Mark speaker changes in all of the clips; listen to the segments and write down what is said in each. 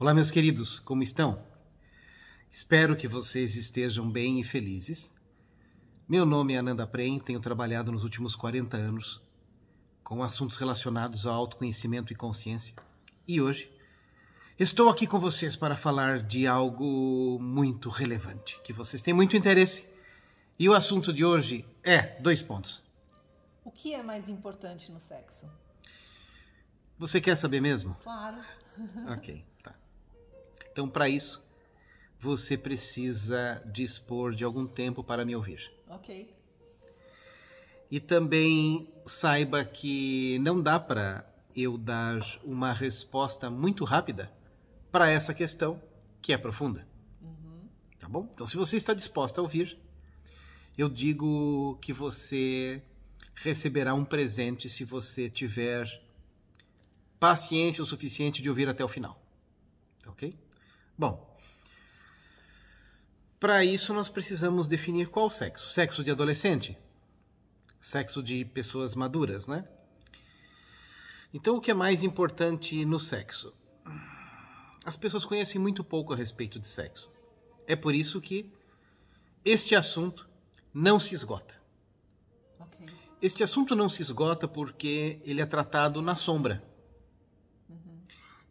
Speaker 1: Olá, meus queridos, como estão? Espero que vocês estejam bem e felizes. Meu nome é Ananda Prem, tenho trabalhado nos últimos 40 anos com assuntos relacionados ao autoconhecimento e consciência. E hoje estou aqui com vocês para falar de algo muito relevante, que vocês têm muito interesse. E o assunto de hoje é 2 pontos.
Speaker 2: O que é mais importante no sexo?
Speaker 1: Você quer saber mesmo?
Speaker 2: Claro.
Speaker 1: Ok, tá. Então, para isso, você precisa dispor de algum tempo para me ouvir.
Speaker 2: Ok.
Speaker 1: E também saiba que não dá para eu dar uma resposta muito rápida para essa questão que é profunda. Tá bom? Então, se você está disposta a ouvir, eu digo que você receberá um presente se você tiver paciência o suficiente de ouvir até o final. Ok? Bom, para isso nós precisamos definir qual sexo. Sexo de adolescente? Sexo de pessoas maduras, né? Então, o que é mais importante no sexo? As pessoas conhecem muito pouco a respeito de sexo. É por isso que este assunto não se esgota.
Speaker 2: Ok.
Speaker 1: Este assunto não se esgota porque ele é tratado na sombra.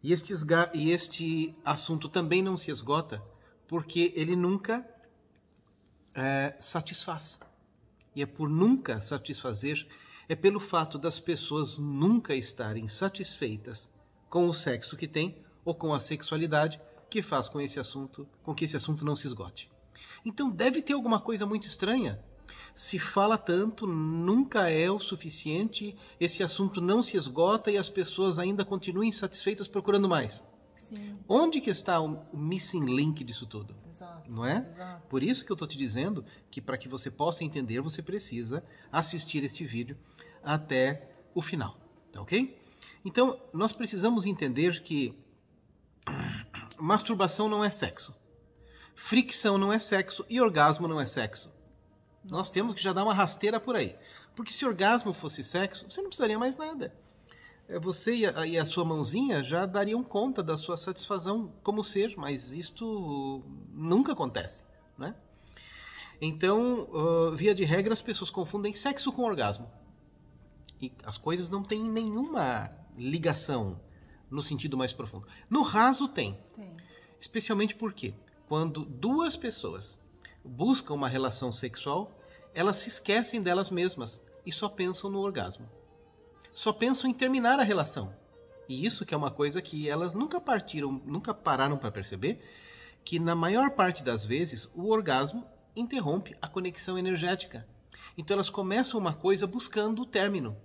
Speaker 1: E este assunto também não se esgota porque ele nunca satisfaz. E é por nunca satisfazer, é pelo fato das pessoas nunca estarem satisfeitas com o sexo que têm ou com a sexualidade que faz com que esse assunto não se esgote. Então deve ter alguma coisa muito estranha. Se fala tanto, nunca é o suficiente, esse assunto não se esgota e as pessoas ainda continuam insatisfeitas procurando mais.
Speaker 2: Sim.
Speaker 1: Onde que está o missing link disso tudo?
Speaker 2: Exato.
Speaker 1: Não é?
Speaker 2: Exato.
Speaker 1: Por isso que eu estou te dizendo que para que você possa entender, você precisa assistir este vídeo até o final, tá ok? Então, nós precisamos entender que masturbação não é sexo, fricção não é sexo e orgasmo não é sexo. Nós temos que já dar uma rasteira por aí. Porque se orgasmo fosse sexo, você não precisaria mais nada. Você e a sua mãozinha já dariam conta da sua satisfação como ser, mas isto nunca acontece, né? Então, via de regra, as pessoas confundem sexo com orgasmo. E as coisas não têm nenhuma ligação no sentido mais profundo. No raso tem.
Speaker 2: Tem.
Speaker 1: Especialmente porque quando duas pessoas buscam uma relação sexual, elas se esquecem delas mesmas e só pensam no orgasmo. Só pensam em terminar a relação. E isso que é uma coisa que elas nunca pararam para perceber, que na maior parte das vezes o orgasmo interrompe a conexão energética. Então elas começam uma coisa buscando o término.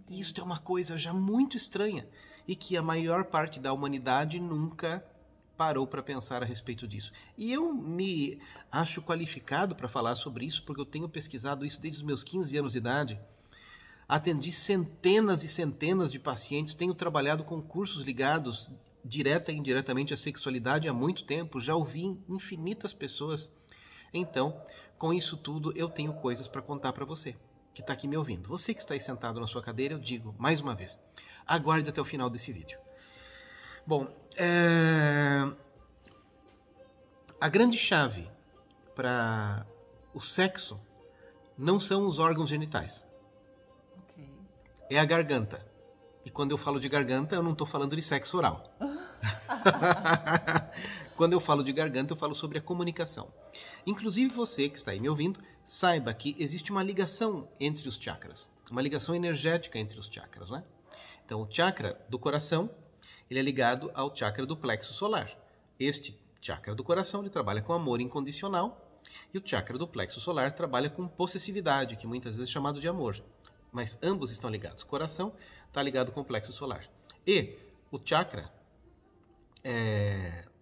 Speaker 1: E isso é uma coisa já muito estranha e que a maior parte da humanidade nunca parou para pensar a respeito disso. E eu me acho qualificado para falar sobre isso, porque eu tenho pesquisado isso desde os meus 15 anos de idade. Atendi centenas e centenas de pacientes, tenho trabalhado com cursos ligados direta e indiretamente à sexualidade há muito tempo, já ouvi infinitas pessoas. Então, com isso tudo, eu tenho coisas para contar para você, que está aqui me ouvindo. Você que está aí sentado na sua cadeira, eu digo, mais uma vez, aguarde até o final desse vídeo. Bom, a grande chave para o sexo não são os órgãos genitais.
Speaker 2: Ok.
Speaker 1: É a garganta. E quando eu falo de garganta, eu não estou falando de sexo oral. Quando eu falo de garganta, eu falo sobre a comunicação. Inclusive você que está aí me ouvindo, saiba que existe uma ligação entre os chakras. Uma ligação energética entre os chakras, né? Então, o chakra do coração, ele é ligado ao chakra do plexo solar. Este chakra do coração, ele trabalha com amor incondicional, e o chakra do plexo solar trabalha com possessividade, que muitas vezes é chamado de amor. Mas ambos estão ligados. O coração está ligado com o plexo solar. E o chakra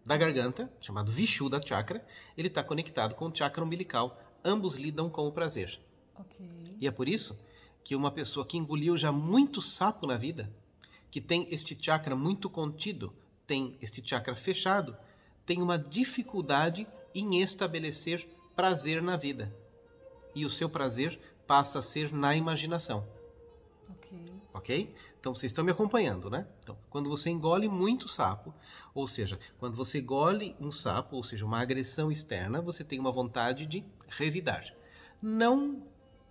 Speaker 1: da garganta, chamado Vishuddha Chakra, ele está conectado com o chakra umbilical. Ambos lidam com o prazer.
Speaker 2: Ok.
Speaker 1: E é por isso que uma pessoa que engoliu já muito sapo na vida, que tem este chakra muito contido, tem este chakra fechado, tem uma dificuldade em estabelecer prazer na vida. E o seu prazer passa a ser na imaginação.
Speaker 2: Ok.
Speaker 1: Ok? Então, vocês estão me acompanhando, né? Então, quando você engole muito sapo, ou seja, quando você engole um sapo, ou seja, uma agressão externa, você tem uma vontade de revidar. Não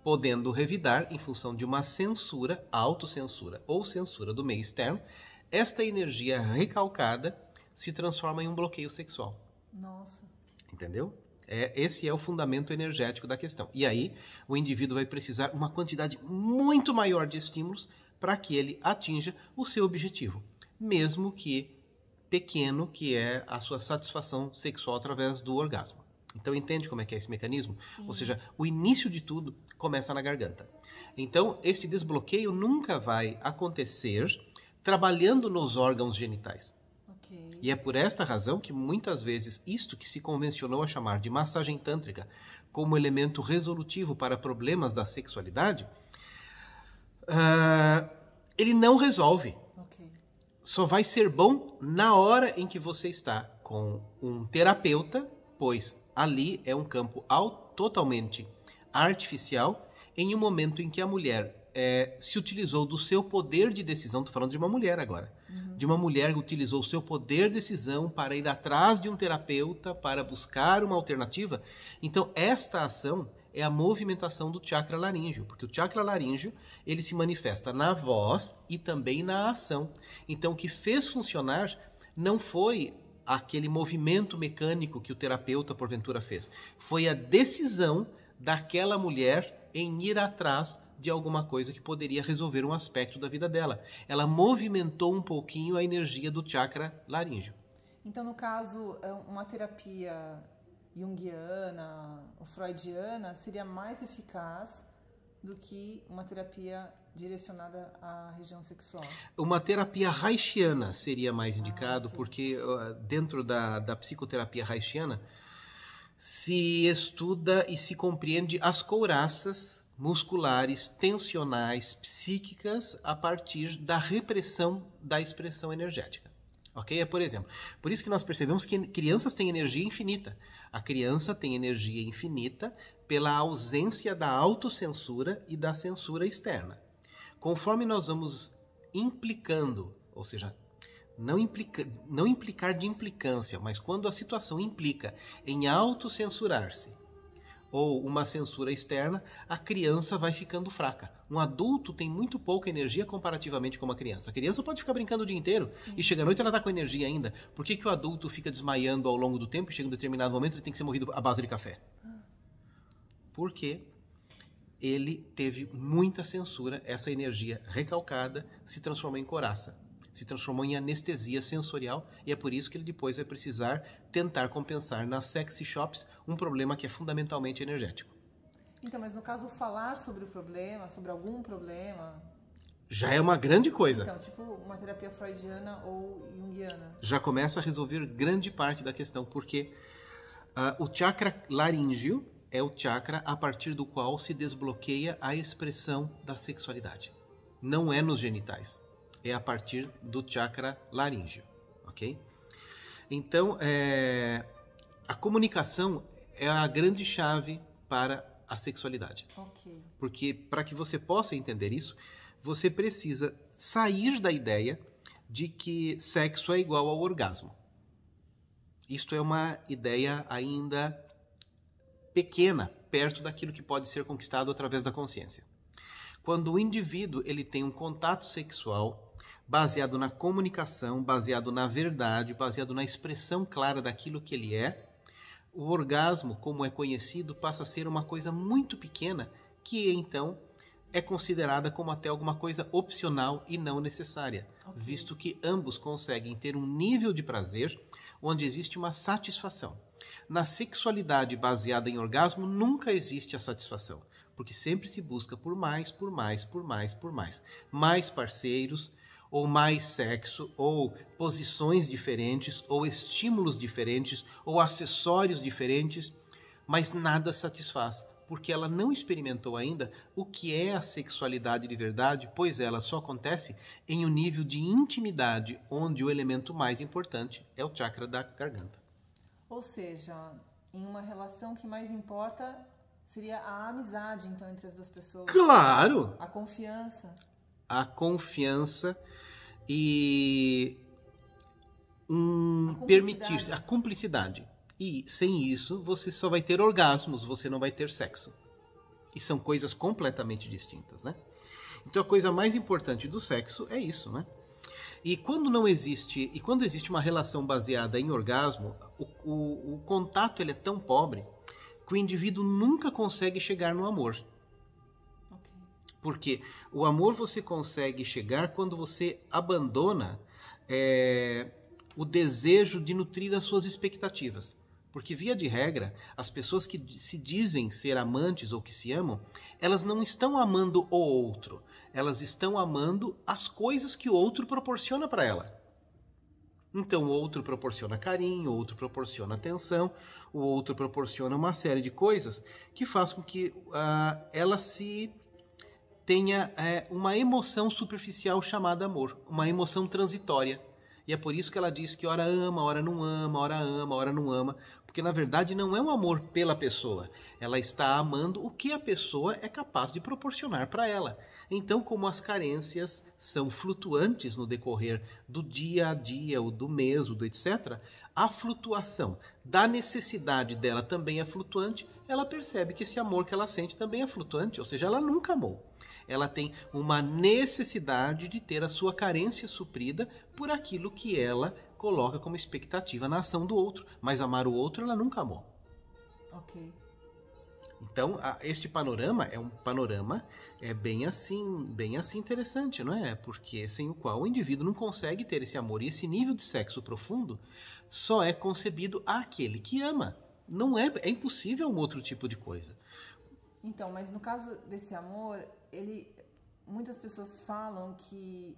Speaker 1: podendo revidar em função de uma censura, autocensura ou censura do meio externo, esta energia recalcada se transforma em um bloqueio sexual.
Speaker 2: Nossa.
Speaker 1: Entendeu? Esse é o fundamento energético da questão. E aí, o indivíduo vai precisar uma quantidade muito maior de estímulos para que ele atinja o seu objetivo, mesmo que pequeno, que é a sua satisfação sexual através do orgasmo. Então, entende como é que é esse mecanismo?
Speaker 2: Sim.
Speaker 1: Ou seja, o início de tudo começa na garganta. Então, este desbloqueio nunca vai acontecer trabalhando nos órgãos genitais.
Speaker 2: Ok.
Speaker 1: E é por esta razão que muitas vezes isto que se convencionou a chamar de massagem tântrica como elemento resolutivo para problemas da sexualidade, ele não resolve.
Speaker 2: Ok.
Speaker 1: Só vai ser bom na hora em que você está com um terapeuta, pois ali é um campo totalmente artificial, em um momento em que a mulher se utilizou do seu poder de decisão. Estou falando de uma mulher agora. De uma mulher que utilizou o seu poder de decisão para ir atrás de um terapeuta, para buscar uma alternativa. Então, esta ação é a movimentação do chakra laríngeo, porque o chakra laríngeo ele se manifesta na voz e também na ação. Então, o que fez funcionar não foi aquele movimento mecânico que o terapeuta, porventura, fez. Foi a decisão daquela mulher em ir atrás de alguma coisa que poderia resolver um aspecto da vida dela. Ela movimentou um pouquinho a energia do chakra laríngeo.
Speaker 2: Então, no caso, uma terapia junguiana ou freudiana seria mais eficaz do que uma terapia direcionada à região sexual?
Speaker 1: Uma terapia haitiana seria mais indicado,
Speaker 2: ok.
Speaker 1: porque dentro da psicoterapia haitiana se estuda e se compreende as couraças musculares, tensionais, psíquicas a partir da repressão da expressão energética. Ok? Por exemplo, por isso que nós percebemos que crianças têm energia infinita. A criança tem energia infinita pela ausência da autocensura e da censura externa. Conforme nós vamos implicando, ou seja, não implicar de implicância, mas quando a situação implica em autocensurar-se ou uma censura externa, a criança vai ficando fraca. Um adulto tem muito pouca energia comparativamente com uma criança. A criança pode ficar brincando o dia inteiro. Sim. E chega à noite ela está com energia ainda. Por que o adulto fica desmaiando ao longo do tempo e chega em um determinado momento ele tem que ser morrido à base de café? Porque ele teve muita censura, essa energia recalcada se transformou em coraça. Se transformou em anestesia sensorial e é por isso que ele depois vai precisar tentar compensar nas sexy shops um problema que é fundamentalmente energético.
Speaker 2: Então, mas no caso, falar sobre o problema, sobre algum problema...
Speaker 1: Já é uma grande coisa.
Speaker 2: Então, tipo uma terapia freudiana ou junguiana.
Speaker 1: Já começa a resolver grande parte da questão, porque o chakra laríngeo é o chakra a partir do qual se desbloqueia a expressão da sexualidade. Não é nos genitais. É a partir do chakra laríngeo, ok? Então, a comunicação é a grande chave para a sexualidade.
Speaker 2: Ok.
Speaker 1: Porque para que você possa entender isso, você precisa sair da ideia de que sexo é igual ao orgasmo. Isto é uma ideia ainda pequena, perto daquilo que pode ser conquistado através da consciência. Quando o indivíduo ele tem um contato sexual baseado na comunicação, baseado na verdade, baseado na expressão clara daquilo que ele é, o orgasmo, como é conhecido, passa a ser uma coisa muito pequena que, então, é considerada como até alguma coisa opcional e não necessária, okay. Visto que ambos conseguem ter um nível de prazer onde existe uma satisfação. Na sexualidade baseada em orgasmo, nunca existe a satisfação, porque sempre se busca por mais, por mais, por mais, por mais. Mais parceiros, ou mais sexo, ou posições diferentes, ou estímulos diferentes, ou acessórios diferentes, mas nada satisfaz, porque ela não experimentou ainda o que é a sexualidade de verdade, pois ela só acontece em um nível de intimidade, onde o elemento mais importante é o chakra da garganta.
Speaker 2: Ou seja, em uma relação o que mais importa seria a amizade, então, entre as duas pessoas.
Speaker 1: Claro!
Speaker 2: A confiança.
Speaker 1: a confiança e permitir a cumplicidade. E sem isso, você só vai ter orgasmos, você não vai ter sexo. E são coisas completamente distintas, né? Então a coisa mais importante do sexo é isso, né? E quando existe uma relação baseada em orgasmo, o contato ele é tão pobre que o indivíduo nunca consegue chegar no amor.
Speaker 2: Okay.
Speaker 1: Porque o amor você consegue chegar quando você abandona o desejo de nutrir as suas expectativas. Porque, via de regra, as pessoas que se dizem ser amantes ou que se amam, elas não estão amando o outro. Elas estão amando as coisas que o outro proporciona para ela. Então, o outro proporciona carinho, o outro proporciona atenção, o outro proporciona uma série de coisas que faz com que ela se tenha uma emoção superficial chamada amor, uma emoção transitória. E é por isso que ela diz que ora ama, ora não ama, ora ama, ora não ama. Porque na verdade não é um amor pela pessoa. Ela está amando o que a pessoa é capaz de proporcionar para ela. Então, como as carências são flutuantes no decorrer do dia a dia, ou do mês, ou do etc., a flutuação da necessidade dela também é flutuante, ela percebe que esse amor que ela sente também é flutuante, ou seja, ela nunca amou. Ela tem uma necessidade de ter a sua carência suprida por aquilo que ela coloca como expectativa na ação do outro. Mas amar o outro ela nunca amou.
Speaker 2: Ok.
Speaker 1: Então, este panorama é um panorama bem assim interessante, não é? Porque sem o qual o indivíduo não consegue ter esse amor. E esse nível de sexo profundo só é concebido àquele que ama. Não é impossível um outro tipo de coisa.
Speaker 2: Então, mas no caso desse amor, muitas pessoas falam que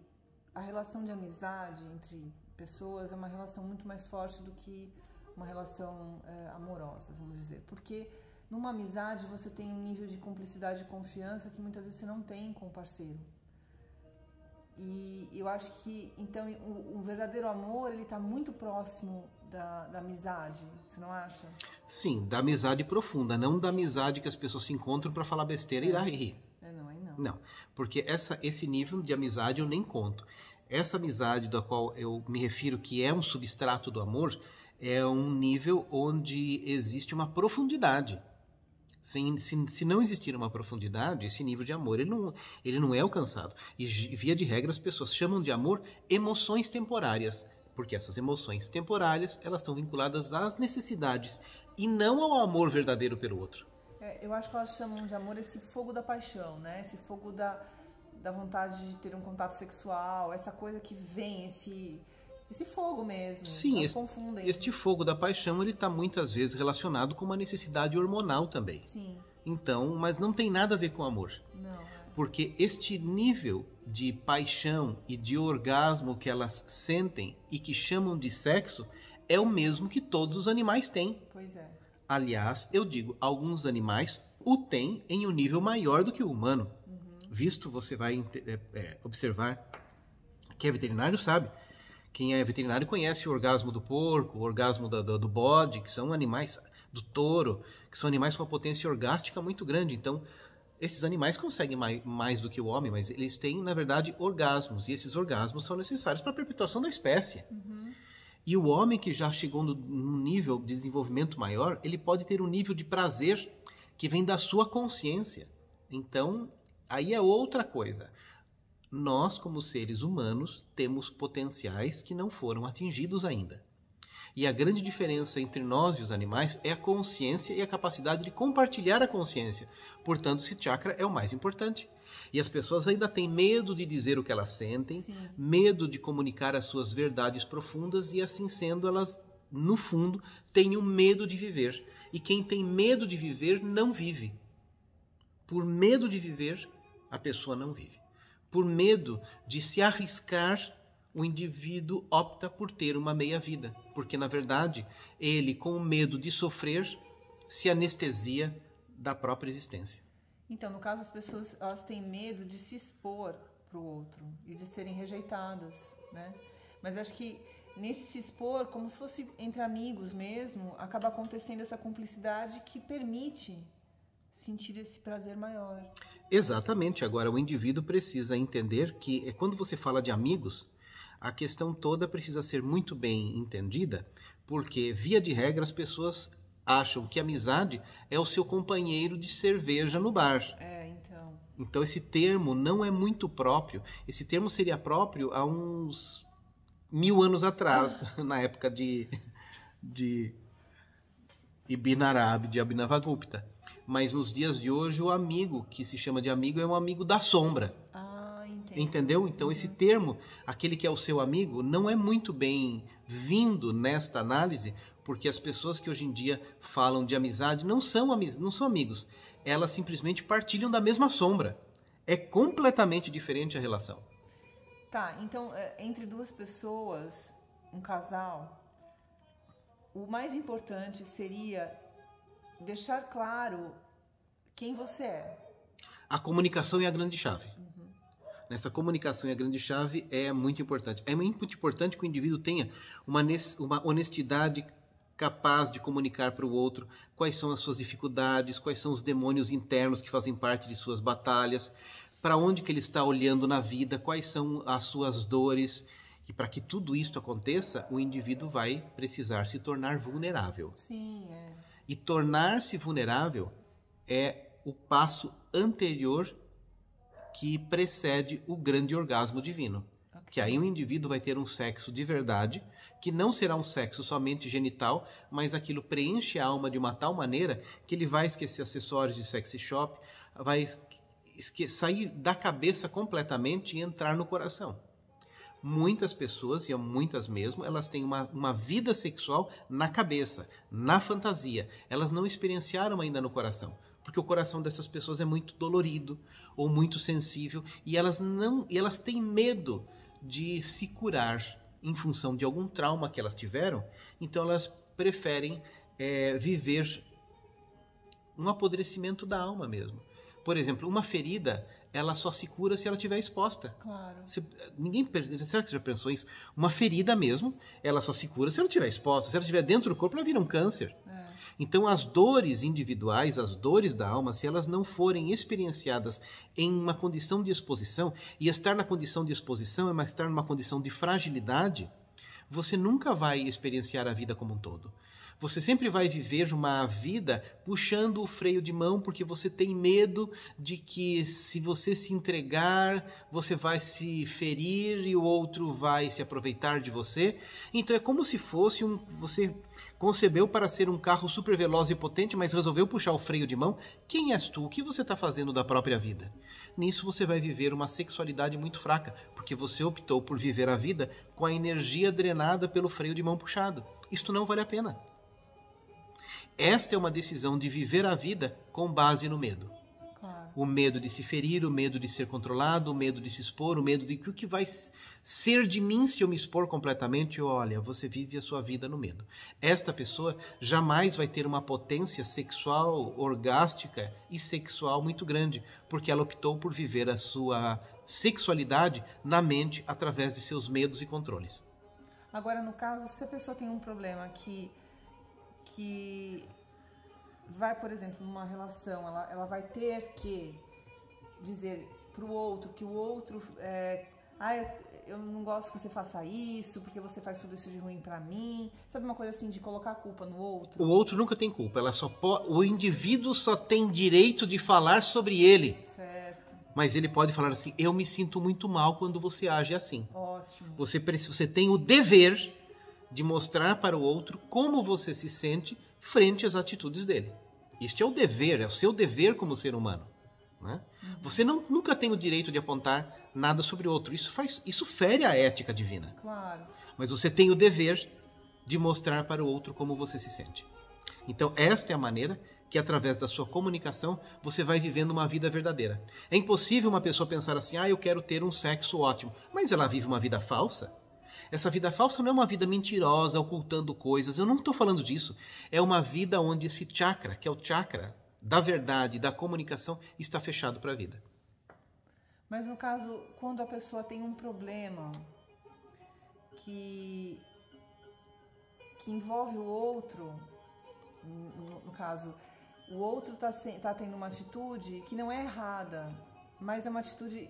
Speaker 2: a relação de amizade entre pessoas é uma relação muito mais forte do que uma relação amorosa, vamos dizer. Porque numa amizade você tem um nível de cumplicidade e confiança que muitas vezes você não tem com o parceiro. E eu acho que, então, o verdadeiro amor, ele está muito próximo da amizade, você não acha?
Speaker 1: Sim, da amizade profunda, não da amizade que as pessoas se encontram para falar besteira e rir.
Speaker 2: Não, aí não.
Speaker 1: Não, porque esse nível de amizade eu nem conto. Essa amizade da qual eu me refiro, que é um substrato do amor, é um nível onde existe uma profundidade. Se não existir uma profundidade, esse nível de amor ele não é alcançado. E via de regra as pessoas chamam de amor emoções temporárias, porque essas emoções temporárias elas estão vinculadas às necessidades e não ao amor verdadeiro pelo outro.
Speaker 2: Eu acho que elas chamam de amor esse fogo da paixão, né? Esse fogo da vontade de ter um contato sexual, essa coisa que vem, esse fogo mesmo.
Speaker 1: Sim,
Speaker 2: elas confundem.
Speaker 1: Este fogo da paixão ele está muitas vezes relacionado com uma necessidade hormonal também.
Speaker 2: Sim.
Speaker 1: Então, mas não tem nada a ver com amor.
Speaker 2: Não.
Speaker 1: Porque este nível de paixão e de orgasmo que elas sentem e que chamam de sexo é o mesmo que todos os animais têm.
Speaker 2: Pois é.
Speaker 1: Aliás, eu digo, alguns animais o têm em um nível maior do que o humano. Visto, você vai observar, quem é veterinário sabe. Quem é veterinário conhece o orgasmo do porco, o orgasmo do bode, que são animais, do touro, que são animais com uma potência orgástica muito grande. Então, esses animais conseguem mais do que o homem, mas eles têm, na verdade, orgasmos. E esses orgasmos são necessários para a perpetuação da espécie. E o homem que já chegou num nível de desenvolvimento maior, ele pode ter um nível de prazer que vem da sua consciência. Então, aí é outra coisa. Nós, como seres humanos, temos potenciais que não foram atingidos ainda. E a grande diferença entre nós e os animais é a consciência e a capacidade de compartilhar a consciência. Portanto, esse chakra é o mais importante. E as pessoas ainda têm medo de dizer o que elas sentem,
Speaker 2: Sim.
Speaker 1: medo de comunicar as suas verdades profundas e, assim sendo, elas, no fundo, têm o medo de viver. E quem tem medo de viver, não vive. Por medo de viver, a pessoa não vive. Por medo de se arriscar, o indivíduo opta por ter uma meia-vida. Porque, na verdade, ele, com medo de sofrer, se anestesia da própria existência.
Speaker 2: Então, no caso, as pessoas elas têm medo de se expor para o outro e de serem rejeitadas, né? Mas acho que nesse se expor, como se fosse entre amigos mesmo, acaba acontecendo essa cumplicidade que permite sentir esse prazer maior.
Speaker 1: Exatamente. Agora, o indivíduo precisa entender que quando você fala de amigos, a questão toda precisa ser muito bem entendida, porque, via de regra, as pessoas acham que amizade é o seu companheiro de cerveja no bar.
Speaker 2: Então.
Speaker 1: Então, esse termo não é muito próprio. Esse termo seria próprio há uns 1000 anos atrás, na época de Ibn Arabi, de Abhinavagupta. Mas nos dias de hoje, o amigo que se chama de amigo é um amigo da sombra.
Speaker 2: Entendo.
Speaker 1: Entendeu? Então, esse termo, aquele que é o seu amigo, não é muito bem vindo nesta análise, porque as pessoas que hoje em dia falam de amizade não são amigos. Elas simplesmente partilham da mesma sombra. É completamente diferente a relação.
Speaker 2: Tá, então, entre duas pessoas, um casal, o mais importante seria deixar claro quem você é.
Speaker 1: A comunicação é a grande chave. Nessa comunicação, a grande chave é muito importante. É muito importante que o indivíduo tenha uma honestidade capaz de comunicar para o outro quais são as suas dificuldades, quais são os demônios internos que fazem parte de suas batalhas, para onde que ele está olhando na vida, quais são as suas dores. E para que tudo isso aconteça, o indivíduo vai precisar se tornar vulnerável.
Speaker 2: Sim,
Speaker 1: E tornar-se vulnerável é o passo anterior que precede o grande orgasmo divino. Okay. Que aí o indivíduo vai ter um sexo de verdade, que não será um sexo somente genital, mas aquilo preenche a alma de uma tal maneira que ele vai esquecer acessórios de sexy shop, vai sair da cabeça completamente e entrar no coração. Muitas pessoas, e muitas mesmo, elas têm uma vida sexual na cabeça, na fantasia. Elas não experienciaram ainda no coração. Porque o coração dessas pessoas é muito dolorido ou muito sensível e elas têm medo de se curar em função de algum trauma que elas tiveram, então elas preferem viver um apodrecimento da alma mesmo. Por exemplo, uma ferida, ela só se cura se ela estiver exposta.
Speaker 2: Claro.
Speaker 1: Será que você já pensou isso? Uma ferida mesmo, ela só se cura se ela estiver exposta. Se ela estiver dentro do corpo, ela vira um câncer. Então, as dores individuais, as dores da alma, se elas não forem experienciadas em uma condição de exposição, e estar na condição de exposição é estar numa condição de fragilidade, você nunca vai experienciar a vida como um todo. Você sempre vai viver uma vida puxando o freio de mão porque você tem medo de que se você se entregar, você vai se ferir e o outro vai se aproveitar de você. Então é como se fosse você concebeu para ser um carro super veloz e potente, mas resolveu puxar o freio de mão. Quem és tu? O que você está fazendo da própria vida? Nisso você vai viver uma sexualidade muito fraca, porque você optou por viver a vida com a energia drenada pelo freio de mão puxado. Isto não vale a pena. Esta é uma decisão de viver a vida com base no medo.
Speaker 2: Claro.
Speaker 1: O medo de se ferir, o medo de ser controlado, o medo de se expor, o medo de que o que vai ser de mim se eu me expor completamente. Olha, você vive a sua vida no medo. Esta pessoa jamais vai ter uma potência sexual, orgástica e sexual muito grande, porque ela optou por viver a sua sexualidade na mente através de seus medos e controles.
Speaker 2: Agora, no caso, se a pessoa tem um problema que vai, por exemplo, numa relação, ela vai ter que dizer para o outro que o outro eu não gosto que você faça isso, porque você faz tudo isso de ruim para mim. Sabe, uma coisa assim de colocar a culpa no outro?
Speaker 1: O outro nunca tem culpa, o indivíduo só tem direito de falar sobre ele.
Speaker 2: Certo.
Speaker 1: Mas ele pode falar assim: eu me sinto muito mal quando você age assim.
Speaker 2: Ótimo.
Speaker 1: Você tem o dever de mostrar para o outro como você se sente frente às atitudes dele. Este é o dever, é o seu dever como ser humano. Né? Você nunca tem o direito de apontar nada sobre o outro. Isso fere a ética divina.
Speaker 2: Claro.
Speaker 1: Mas você tem o dever de mostrar para o outro como você se sente. Então, esta é a maneira que, através da sua comunicação, você vai vivendo uma vida verdadeira. É impossível uma pessoa pensar assim: eu quero ter um sexo ótimo, mas ela vive uma vida falsa. Essa vida falsa não é uma vida mentirosa, ocultando coisas. Eu não estou falando disso. É uma vida onde esse chakra, que é o chakra da verdade, da comunicação, está fechado para a vida.
Speaker 2: Mas no caso, quando a pessoa tem um problema que envolve o outro, no caso, o outro tá tendo uma atitude que não é errada, mas é uma atitude,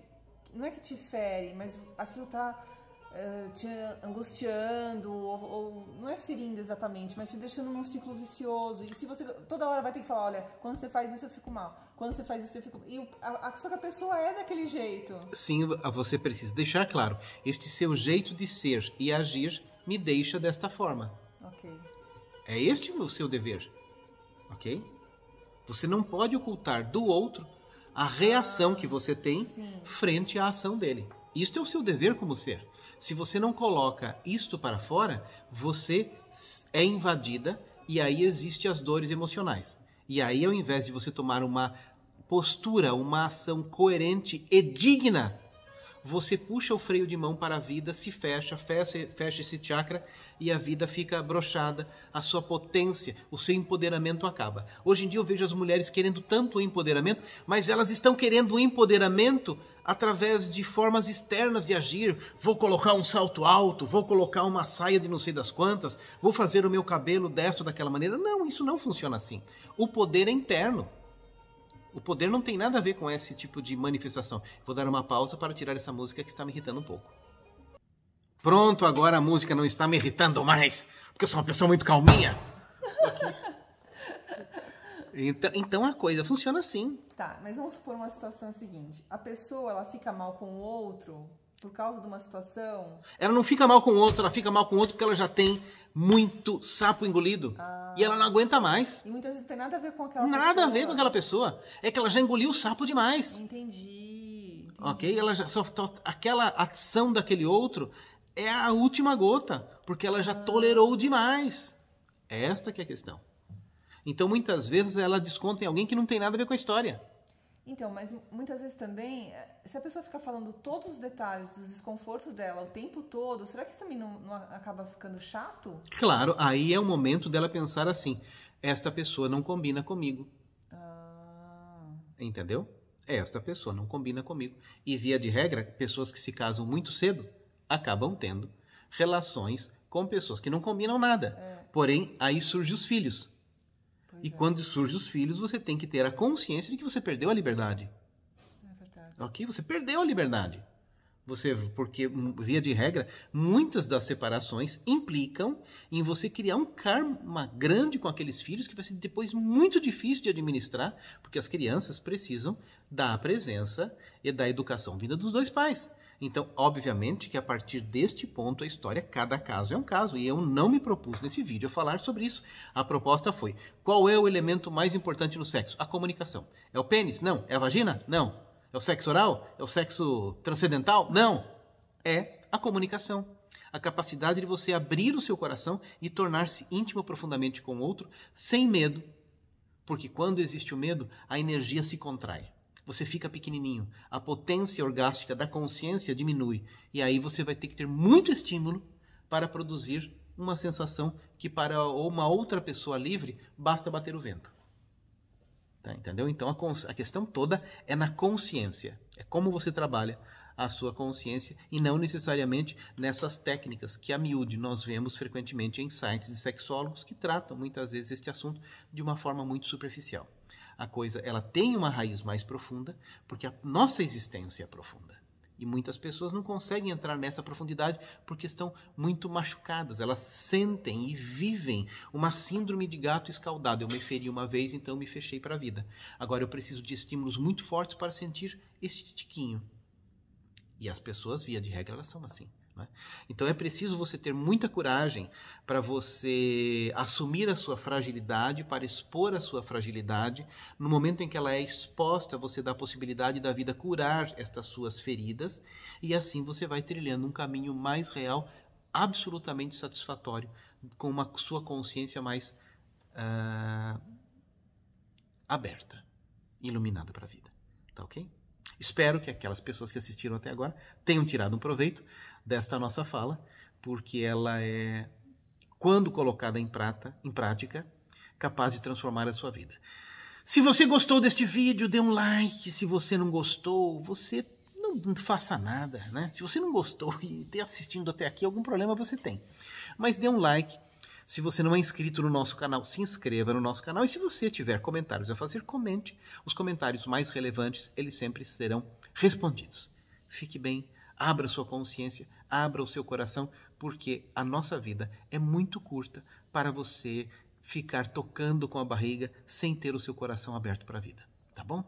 Speaker 2: não é que te fere, mas aquilo tá te angustiando, ou não é ferindo exatamente, mas te deixando num ciclo vicioso. E se você toda hora vai ter que falar, olha, quando você faz isso eu fico mal, quando você faz isso eu fico... Só que a pessoa é daquele jeito.
Speaker 1: Sim, você precisa deixar claro, este seu jeito de ser e agir me deixa desta forma.
Speaker 2: Ok.
Speaker 1: É este o seu dever, ok? Você não pode ocultar do outro a reação que você tem frente à ação dele. Isto é o seu dever como ser. Se você não coloca isto para fora, você é invadida e aí existem as dores emocionais. E aí, ao invés de você tomar uma postura, uma ação coerente e digna, você puxa o freio de mão para a vida, se fecha esse chakra e a vida fica broxada, a sua potência, o seu empoderamento acaba. Hoje em dia eu vejo as mulheres querendo tanto o empoderamento, mas elas estão querendo o empoderamento através de formas externas de agir. Vou colocar um salto alto, vou colocar uma saia de não sei das quantas, vou fazer o meu cabelo desta ou daquela maneira. Não, isso não funciona assim. O poder é interno. O poder não tem nada a ver com esse tipo de manifestação. Vou dar uma pausa para tirar essa música que está me irritando um pouco. Pronto, agora a música não está me irritando mais, porque eu sou uma pessoa muito calminha. Então a coisa funciona assim.
Speaker 2: Tá, mas vamos supor uma situação seguinte. A pessoa, ela fica mal com o outro por causa de uma situação...
Speaker 1: Ela não fica mal com o outro, ela fica mal com o outro porque ela já tem muito sapo engolido. E ela não aguenta mais.
Speaker 2: E muitas vezes não tem nada a ver com aquela pessoa.
Speaker 1: Nada a ver com aquela pessoa. É que ela já engoliu o sapo demais.
Speaker 2: Entendi.
Speaker 1: Ok? Ela já aquela ação daquele outro é a última gota, porque ela já tolerou demais. Esta que é a questão. Então, muitas vezes, ela desconta em alguém que não tem nada a ver com a história.
Speaker 2: Então, mas muitas vezes também, se a pessoa ficar falando todos os detalhes dos desconfortos dela o tempo todo, será que isso também não acaba ficando chato?
Speaker 1: Claro, aí é o momento dela pensar assim, esta pessoa não combina comigo. Entendeu? Esta pessoa não combina comigo. E via de regra, pessoas que se casam muito cedo acabam tendo relações com pessoas que não combinam nada. Porém, aí surgem os filhos. E quando surgem os filhos, você tem que ter a consciência de que você perdeu a liberdade.
Speaker 2: É verdade.
Speaker 1: Ok? Você perdeu a liberdade. Porque, via de regra, muitas das separações implicam em você criar um karma grande com aqueles filhos que vai ser depois muito difícil de administrar, porque as crianças precisam da presença e da educação vinda dos dois pais. Então, obviamente que a partir deste ponto a história, cada caso é um caso, e eu não me propus nesse vídeo a falar sobre isso. A proposta foi, qual é o elemento mais importante no sexo? A comunicação. É o pênis? Não. É a vagina? Não. É o sexo oral? É o sexo transcendental? Não. É a comunicação. A capacidade de você abrir o seu coração e tornar-se íntimo profundamente com o outro, sem medo. Porque quando existe o medo, a energia se contrai. Você fica pequenininho, a potência orgástica da consciência diminui, e aí você vai ter que ter muito estímulo para produzir uma sensação que para uma outra pessoa livre basta bater o vento. Tá, entendeu? Então a questão toda é na consciência, é como você trabalha a sua consciência e não necessariamente nessas técnicas que a miúde nós vemos frequentemente em sites de sexólogos que tratam muitas vezes este assunto de uma forma muito superficial. A coisa, ela tem uma raiz mais profunda, porque a nossa existência é profunda. E muitas pessoas não conseguem entrar nessa profundidade porque estão muito machucadas. Elas sentem e vivem uma síndrome de gato escaldado. Eu me feri uma vez, então eu me fechei para a vida. Agora eu preciso de estímulos muito fortes para sentir este tiquinho. E as pessoas, via de regra, elas são assim. Então é preciso você ter muita coragem para você assumir a sua fragilidade, para expor a sua fragilidade. No momento em que ela é exposta, você dá a possibilidade da vida curar estas suas feridas e assim você vai trilhando um caminho mais real, absolutamente satisfatório, com uma sua consciência mais aberta, iluminada para a vida. Tá ok? Espero que aquelas pessoas que assistiram até agora tenham tirado um proveito desta nossa fala, porque ela é, quando colocada em prática, capaz de transformar a sua vida. Se você gostou deste vídeo, dê um like. Se você não gostou, você não faça nada, né? Se você não gostou e está assistindo até aqui, algum problema você tem. Mas dê um like, Se você não é inscrito no nosso canal, se inscreva no nosso canal. E se você tiver comentários a fazer, comente. Os comentários mais relevantes, eles sempre serão respondidos. Fique bem, abra sua consciência, abra o seu coração, porque a nossa vida é muito curta para você ficar tocando com a barriga sem ter o seu coração aberto para a vida. Tá bom?